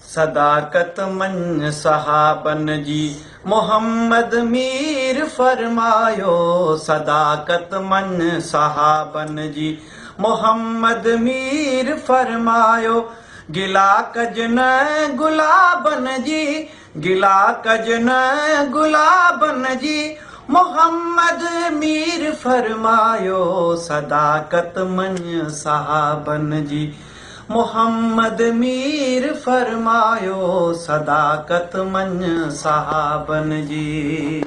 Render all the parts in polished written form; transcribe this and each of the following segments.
सदाकत मन सहाबन जी मोहम्मद मीर फरमायो। सदाकत मन सहाबन जी मोहम्मद मीर फरमायो। गिला कजन गुलाबन जी, गिला कजन गुलाबन जी मोहम्मद मीर फरमायो। सदाकत मन सहाबन जी मोहम्मद मीर फरमायो। सदाकत मन सहाबन जी।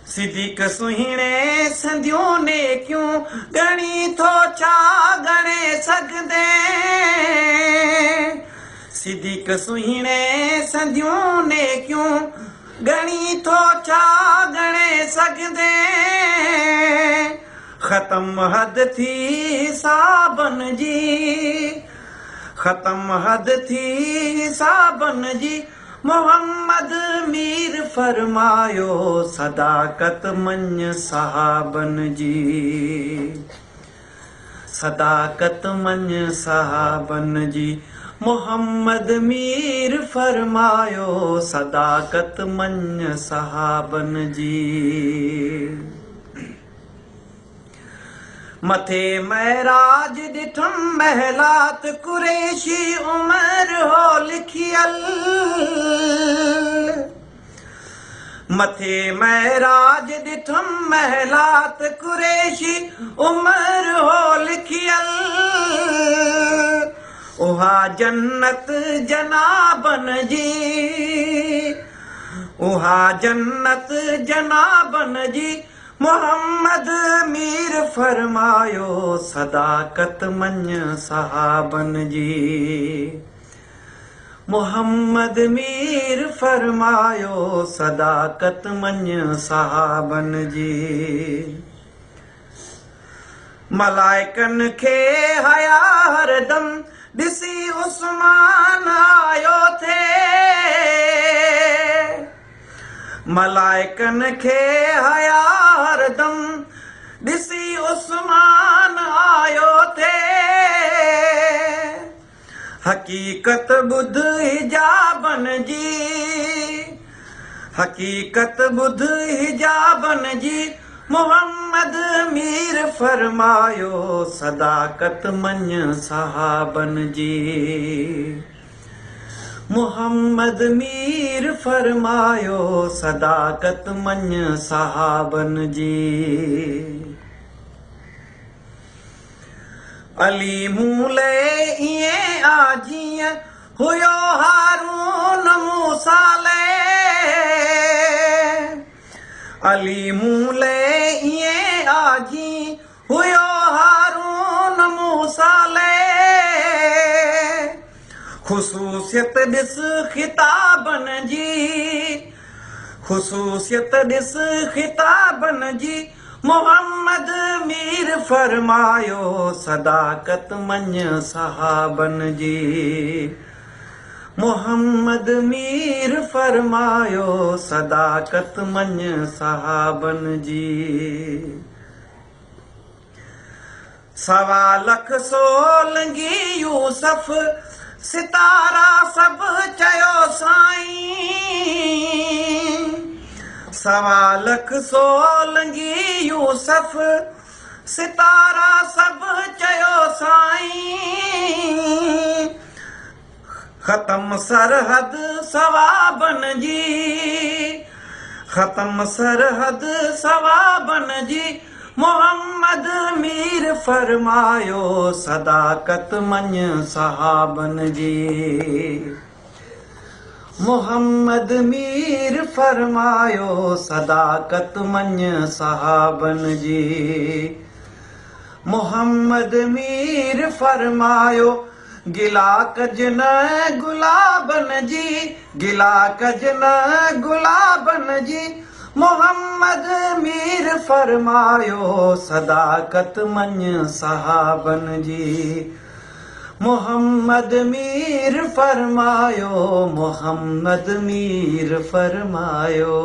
सिद्दीक़ सुहिणे संधियूं ने क्यों गणी थो छा गणे सघंदे। सिद्दीक़ सुहिणे संधियूं ने क्यों गणी थो छा गणे सघंदे। ख़त्म हद थी साबन जी, ख़त्म हद थी साबन जी मोहम्मद मीर फरमायो। सदाकत मन सहाबन जी, सदाकत मन सहाबन जी मोहम्मद मीर फरमायो। सदाकत मन सहाबन जी। मथे महराज ॾिठम महलात कुरैशी उमर हो लिखियल। मथे महराज ॾिठम महलात कुरैशी उमर हो लिखियल। उहा जन्नत जनाबन जी, उहा जन्नत जनाबन जी मोहम्मद मीर फरमायो। सदाकत मन सहाबन जी मोहम्मद मीर फरमायो। सदाकत मन सहाबन जी। मलाइकन खे हया हरदम ॾिसी उस्मान आयो थे। मलाइकन खे हया हरदम ॾिसी उस्मान आयो थे। हकीकत ॿुध हिजाबन जी, हकीकत ॿुध हिजाबन जी मोहम्मद मीर फरमायो। सदाकत मन सहाबन जी मोहम्मद मीर फरमायो। सदाकत मन सहाबन जी। अली मूले इएं आ जीअं हुयो हारून मूसा ले। अली मूले इएं आ जीअं हुयो हारून मूसा ले। ख़ुसूसियत ॾिस ख़िताबन जी, ख़ुसूसियत ॾिस ख़िताबन जी मोहम्मद मीर फरमायो। सदाकत मन सहाबन जी मोहम्मद मीर फरमायो। सदाकत मन सहाबन जी। 1.25 लख सोलंगी यूसुफ सितारा सभु चयो साईं। 1.25 लख सोलंगी यूसुफ सितारा सभु चयो साईं। ख़त्म सरहद सवाबन जी, ख़त्म सरहद सवाबन जी मोहम्मद मीर फरमायो। सदाकत मन सहाबन जी मोहम्मद मीर फरमायो। सदाकत मन सहाबन जी मोहम्मद मीर फरमायो। गिला कजन गुलाबन जी, गिला कजन गुलाबन जी मोहम्मद मीर फरमायो। सदाकत मन सहाबन जी मोहम्मद मीर फरमायो। मोहम्मद मीर फरमायो।